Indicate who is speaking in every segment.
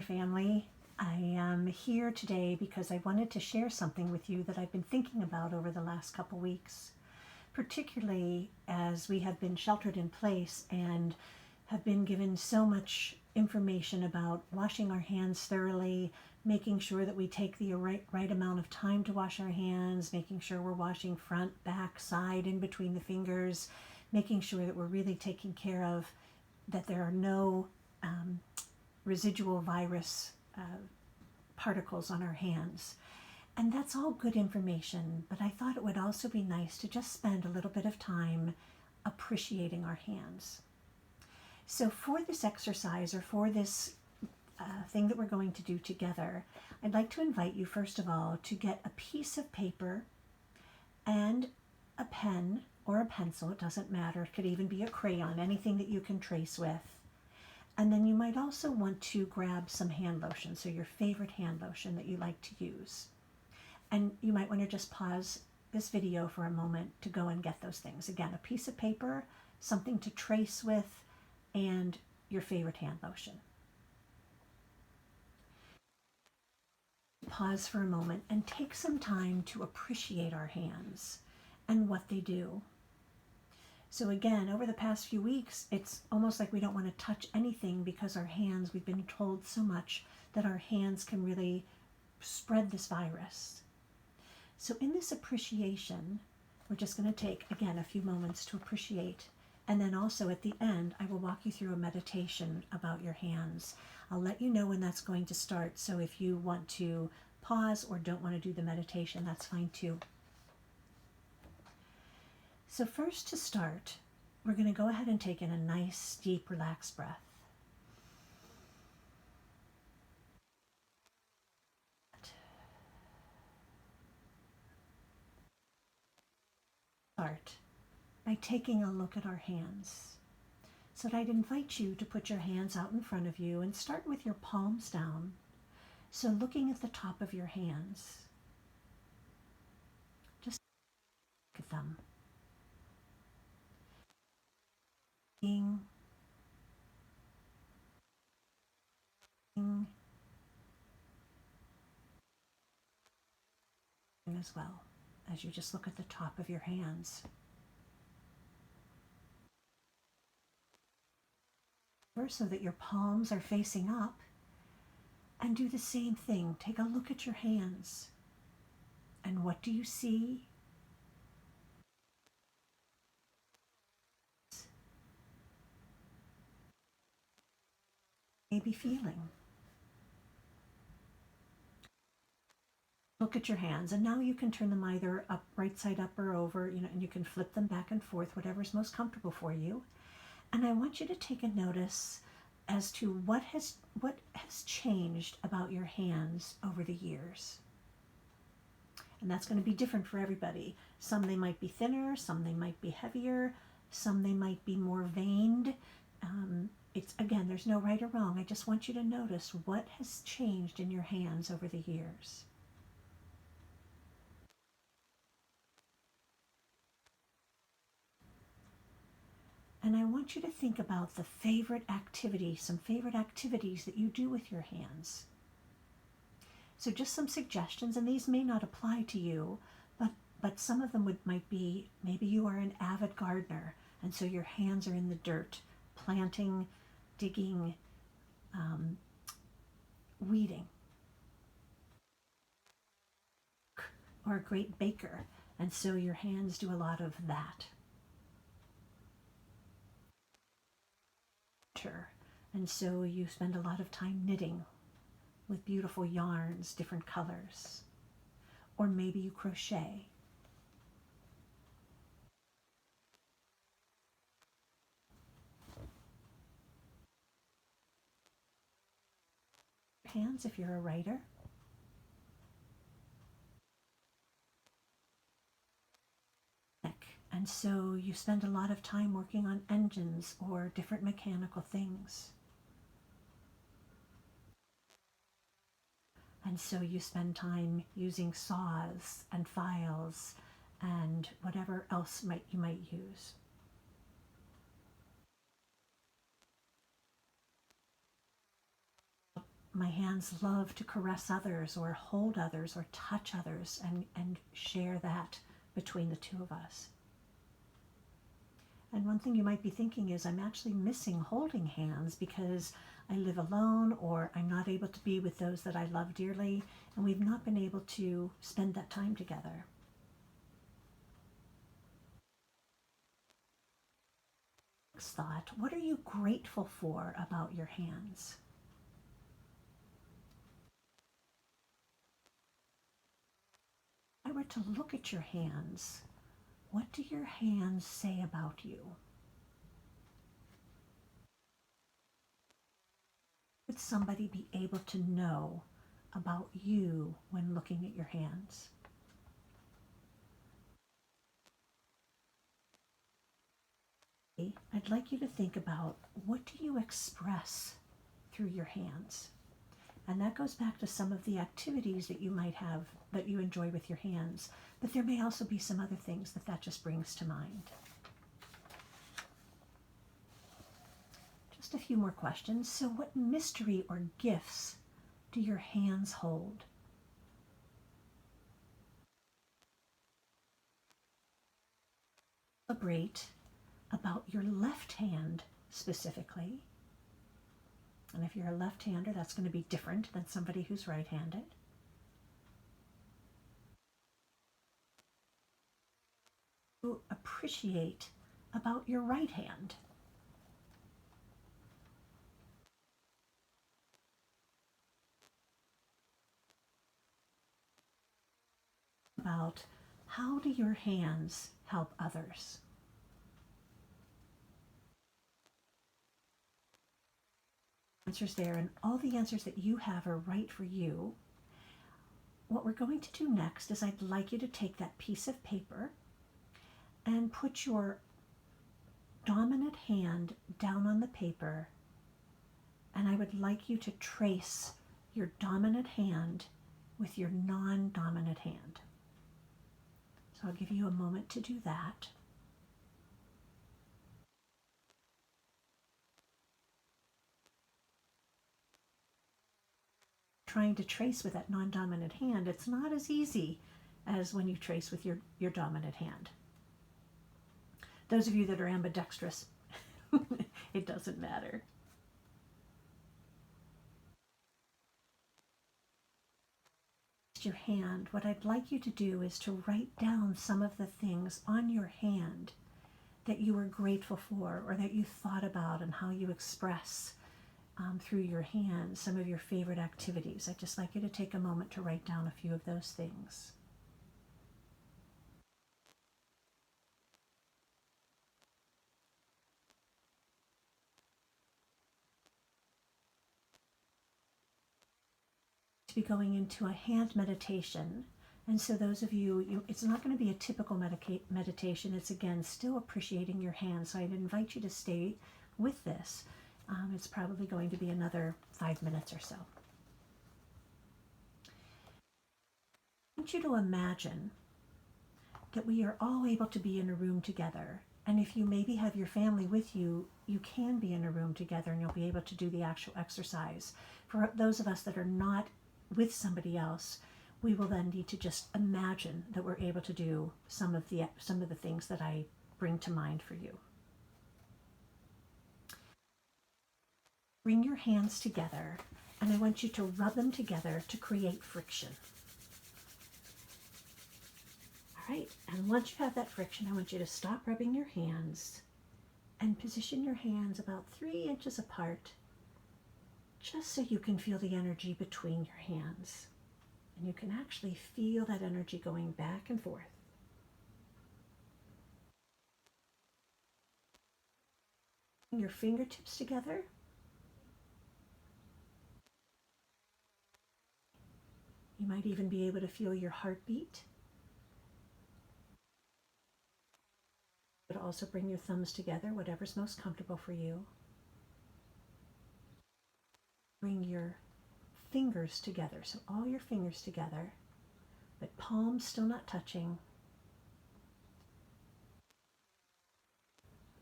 Speaker 1: Family. I am here today because I wanted to share something with you that I've been thinking about over the last couple weeks, particularly as we have been sheltered in place and have been given so much information about washing our hands thoroughly, making sure that we take the right amount of time to wash our hands, making sure we're washing front, back, side, in between the fingers, making sure that we're really taking care of that there are no residual virus particles on our hands. And that's all good information, but I thought it would also be nice to just spend a little bit of time appreciating our hands. So for this exercise, or for this thing that we're going to do together, I'd like to invite you, first of all, to get a piece of paper and a pen or a pencil. It doesn't matter. It could even be a crayon, anything that you can trace with. And then you might also want to grab some hand lotion, so your favorite hand lotion that you like to use. And you might want to just pause this video for a moment to go and get those things. Again, a piece of paper, something to trace with, and your favorite hand lotion. Pause for a moment and take some time to appreciate our hands and what they do. So again, over the past few weeks, it's almost like we don't want to touch anything because our hands, we've been told so much that our hands can really spread this virus. So in this appreciation, we're just going to take, again, a few moments to appreciate. And then also at the end, I will walk you through a meditation about your hands. I'll let you know when that's going to start. So if you want to pause or don't want to do the meditation, that's fine too. So first, to start, we're going to go ahead and take in a nice, deep, relaxed breath. Start by taking a look at our hands. So I'd invite you to put your hands out in front of you and start with your palms down. So looking at the top of your hands, just look at them. As well as you just look at the top of your hands. So that your palms are facing up, and do the same thing. Take a look at your hands. And what do you see? Maybe feeling. Look at your hands, and now you can turn them either up, right side up or over, and you can flip them back and forth, whatever's most comfortable for you. And I want you to take a notice as to what has changed about your hands over the years. And that's going to be different for everybody. Some they might be thinner, some they might be heavier, some they might be more veined. Again, there's no right or wrong. I just want you to notice what has changed in your hands over the years. And I want you to think about the favorite activity, some favorite activities that you do with your hands. So just some suggestions, and these may not apply to you, but some of them might be, maybe you are an avid gardener, and so your hands are in the dirt, planting, digging, weeding. Or a great baker, and so your hands do a lot of that. And so you spend a lot of time knitting with beautiful yarns, different colors. Or maybe you crochet. Hands if you're a writer. And so you spend a lot of time working on engines or different mechanical things. And so you spend time using saws and files and whatever else you might use. my hands love to caress others or hold others or touch others and share that between the two of us. And one thing you might be thinking is, I'm actually missing holding hands because I live alone or I'm not able to be with those that I love dearly, and we've not been able to spend that time together. Next thought, what are you grateful for about your hands? If I were to look at your hands, what do your hands say about you? Would somebody be able to know about you when looking at your hands? I'd like you to think about, what do you express through your hands? And that goes back to some of the activities that you might have that you enjoy with your hands, but there may also be some other things that just brings to mind. Just a few more questions. So what mystery or gifts do your hands hold? Celebrate about your left hand specifically. And if you're a left-hander, that's going to be different than somebody who's right-handed. You appreciate about your right hand. About how do your hands help others? Answers there, and all the answers that you have are right for you. What we're going to do next is, I'd like you to take that piece of paper and put your dominant hand down on the paper, and I would like you to trace your dominant hand with your non-dominant hand. So I'll give you a moment to do that. Trying to trace with that non-dominant hand, it's not as easy as when you trace with your dominant hand. Those of you that are ambidextrous, it doesn't matter. Your hand, what I'd like you to do is to write down some of the things on your hand that you are grateful for, or that you thought about, and how you express through your hands some of your favorite activities. I'd just like you to take a moment to write down a few of those things. To be going into a hand meditation. And so those of you, it's not going to be a typical meditation. It's, again, still appreciating your hands. So I'd invite you to stay with this. It's probably going to be another 5 minutes or so. I want you to imagine that we are all able to be in a room together. And if you maybe have your family with you, you can be in a room together and you'll be able to do the actual exercise. For those of us that are not with somebody else, we will then need to just imagine that we're able to do some of the things that I bring to mind for you. Bring your hands together, and I want you to rub them together to create friction. All right, and once you have that friction, I want you to stop rubbing your hands and position your hands about 3 inches apart, just so you can feel the energy between your hands. And you can actually feel that energy going back and forth. Bring your fingertips together. You might even be able to feel your heartbeat. But also bring your thumbs together, whatever's most comfortable for you. Bring your fingers together, so all your fingers together, but palms still not touching.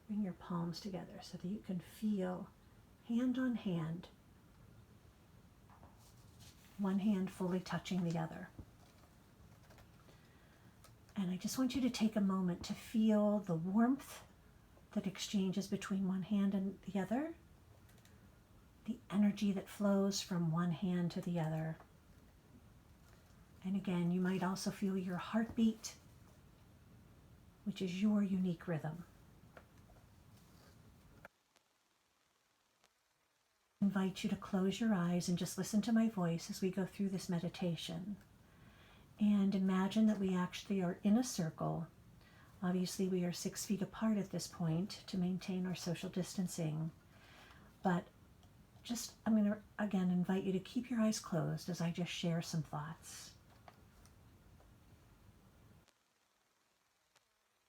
Speaker 1: Bring your palms together so that you can feel hand on hand one hand fully touching the other. And I just want you to take a moment to feel the warmth that exchanges between one hand and the other, the energy that flows from one hand to the other. And again, you might also feel your heartbeat, which is your unique rhythm. I invite you to close your eyes and just listen to my voice as we go through this meditation. And imagine that we actually are in a circle. Obviously, we are 6 feet apart at this point to maintain our social distancing. But I'm going to again invite you to keep your eyes closed as I just share some thoughts.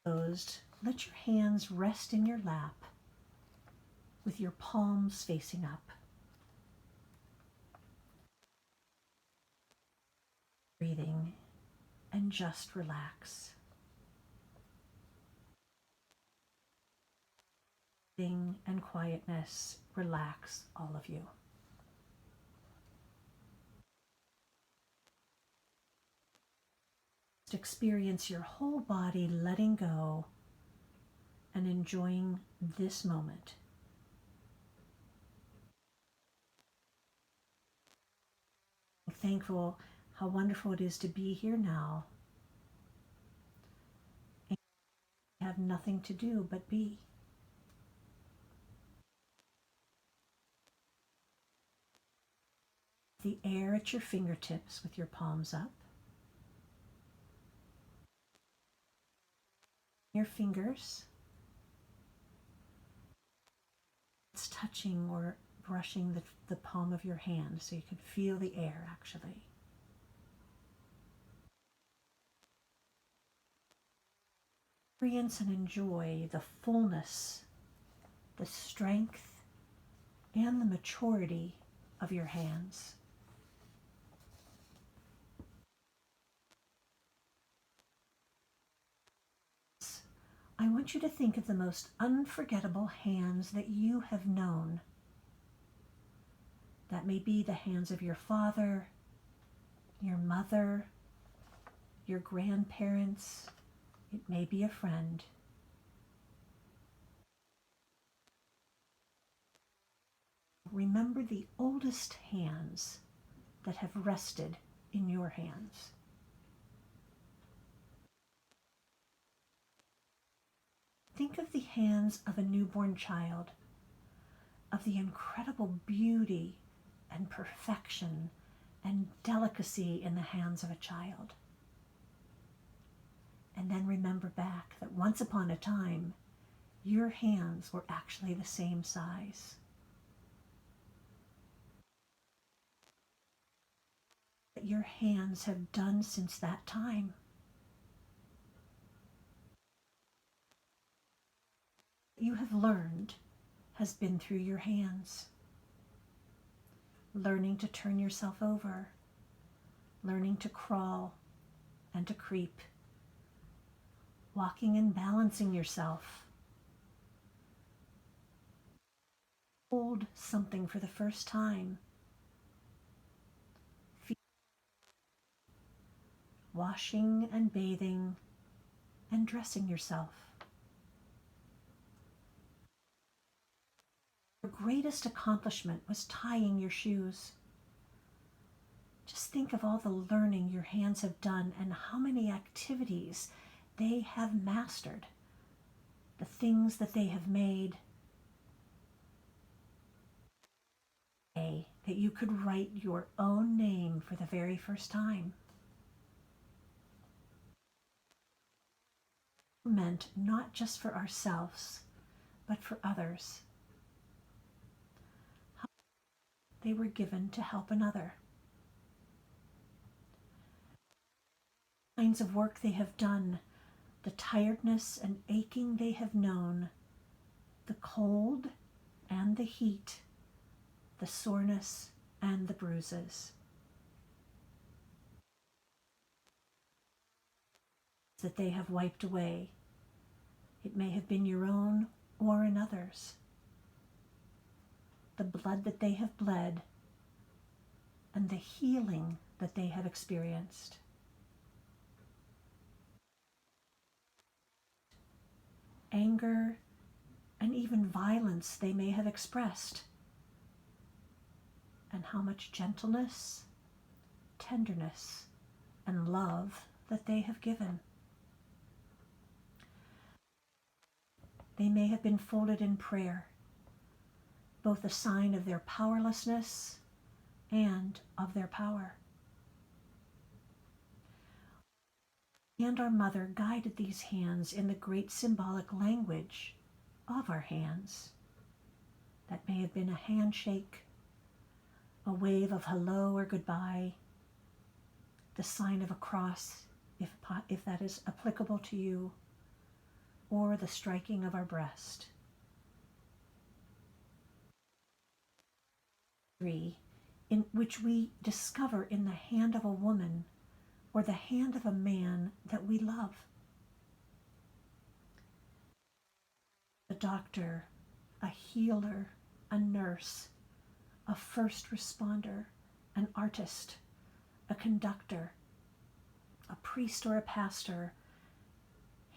Speaker 1: Closed, let your hands rest in your lap with your palms facing up. Breathing and just relax. Breathing and quietness, relax all of you. Just experience your whole body letting go and enjoying this moment. I'm thankful how wonderful it is to be here now and have nothing to do but be. The air at your fingertips with your palms up. Your fingers. It's touching or brushing the palm of your hand so you can feel the air actually. Experience and enjoy the fullness, the strength, and the maturity of your hands. I want you to think of the most unforgettable hands that you have known. That may be the hands of your father, your mother, your grandparents. It may be a friend. Remember the oldest hands that have rested in your hands. Think of the hands of a newborn child, of the incredible beauty and perfection and delicacy in the hands of a child. And then remember back that once upon a time, your hands were actually the same size. What your hands have done since that time. What you have learned has been through your hands. Learning to turn yourself over, learning to crawl and to creep, walking and balancing yourself. Hold something for the first time. Washing and bathing and dressing yourself. Your greatest accomplishment was tying your shoes. Just think of all the learning your hands have done and how many activities they have mastered, the things that they have made. That you could write your own name for the very first time. Meant not just for ourselves, but for others. They were given to help another. The kinds of work they have done, the tiredness and aching they have known, the cold and the heat, the soreness and the bruises. That they have wiped away. It may have been your own or another's. The blood that they have bled, and the healing that they have experienced. Anger and even violence they may have expressed, and how much gentleness, tenderness, and love that they have given. They may have been folded in prayer, both a sign of their powerlessness and of their power. And our Mother guided these hands in the great symbolic language of our hands. That may have been a handshake, a wave of hello or goodbye, the sign of a cross, if that is applicable to you, or the striking of our breast. 3, in which we discover in the hand of a woman or the hand of a man that we love. A doctor, a healer, a nurse, a first responder, an artist, a conductor, a priest or a pastor,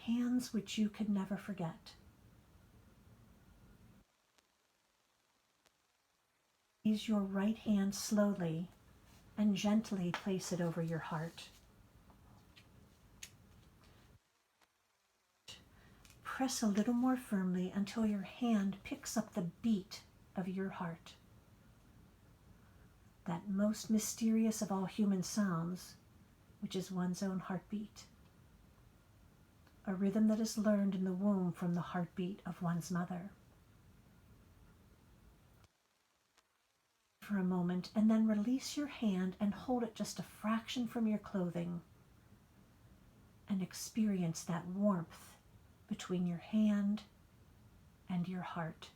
Speaker 1: hands which you could never forget. Use your right hand slowly and gently place it over your heart. Press a little more firmly until your hand picks up the beat of your heart. That most mysterious of all human sounds, which is one's own heartbeat. A rhythm that is learned in the womb from the heartbeat of one's mother. For a moment, and then release your hand and hold it just a fraction from your clothing, and experience that warmth between your hand and your heart.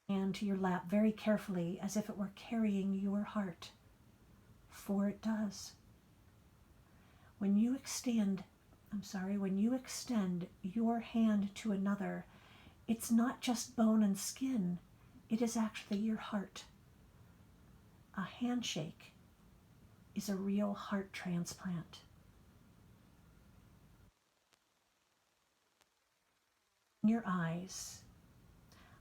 Speaker 1: Hand to your lap very carefully, as if it were carrying your heart, for it does. When you extend your hand to another, it's not just bone and skin, it is actually your heart. A handshake is a real heart transplant. In your eyes,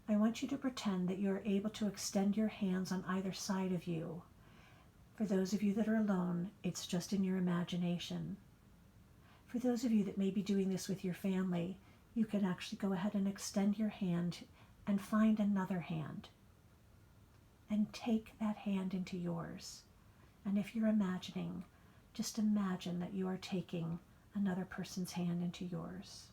Speaker 1: I want you to pretend that you are able to extend your hands on either side of you. For those of you that are alone, it's just in your imagination. For those of you that may be doing this with your family, you can actually go ahead and extend your hand and find another hand. And take that hand into yours. And if you're imagining, just imagine that you are taking another person's hand into yours.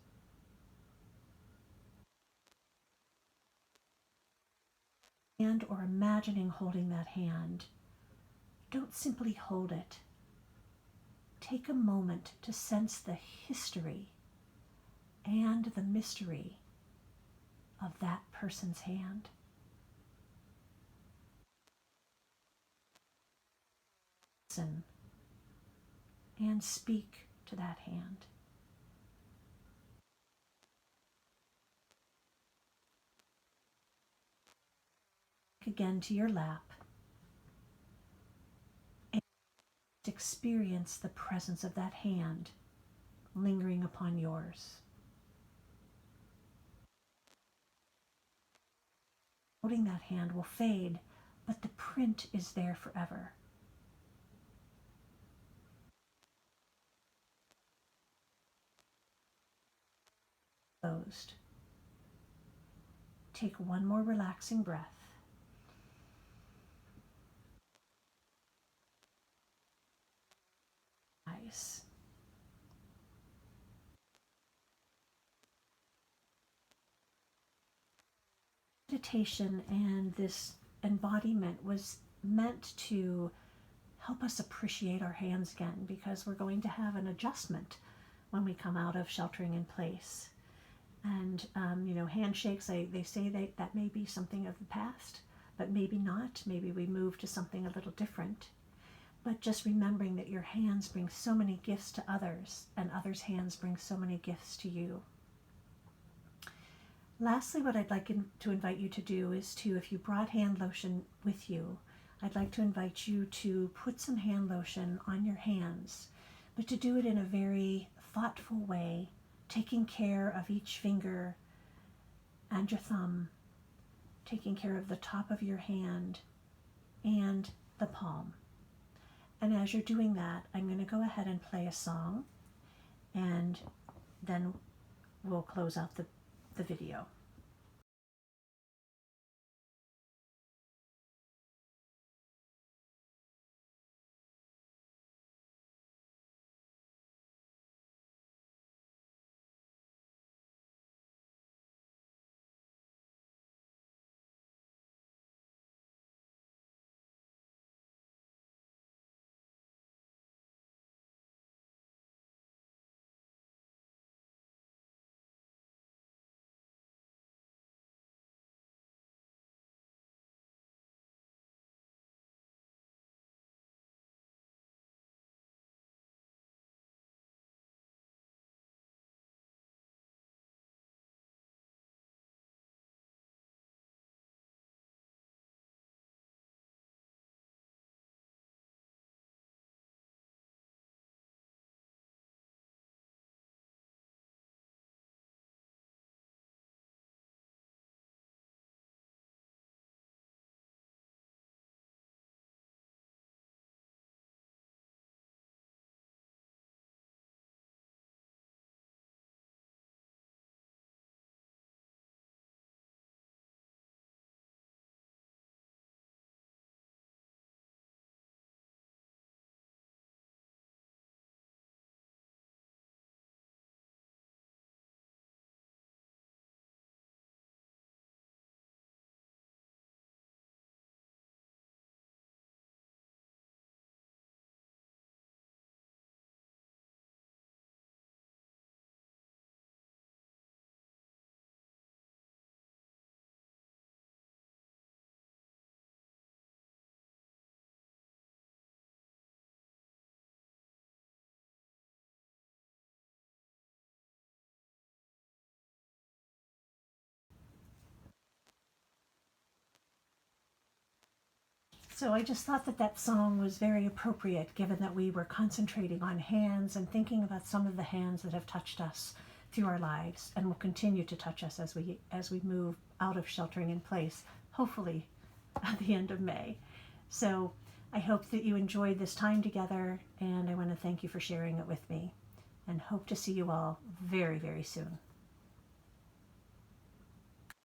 Speaker 1: And or imagining holding that hand, don't simply hold it. Take a moment to sense the history and the mystery of that person's hand. Listen and speak to that hand. Again to your lap and experience the presence of that hand lingering upon yours. Holding that hand will fade, but the print is there forever. Closed. Take one more relaxing breath. Eyes. Meditation and this embodiment was meant to help us appreciate our hands again, because we're going to have an adjustment when we come out of sheltering in place. And handshakes, they say that may be something of the past, but maybe not. Maybe we move to something a little different. But just remembering that your hands bring so many gifts to others, and others' hands bring so many gifts to you. Lastly, what I'd like to invite you to do is to, if you brought hand lotion with you, I'd like to invite you to put some hand lotion on your hands, but to do it in a very thoughtful way, taking care of each finger and your thumb, taking care of the top of your hand and the palm. And as you're doing that, I'm going to go ahead and play a song, and then we'll close out the video. So I just thought that song was very appropriate, given that we were concentrating on hands and thinking about some of the hands that have touched us through our lives and will continue to touch us as we move out of sheltering in place, hopefully at the end of May. So I hope that you enjoyed this time together, and I want to thank you for sharing it with me, and hope to see you all very, very soon.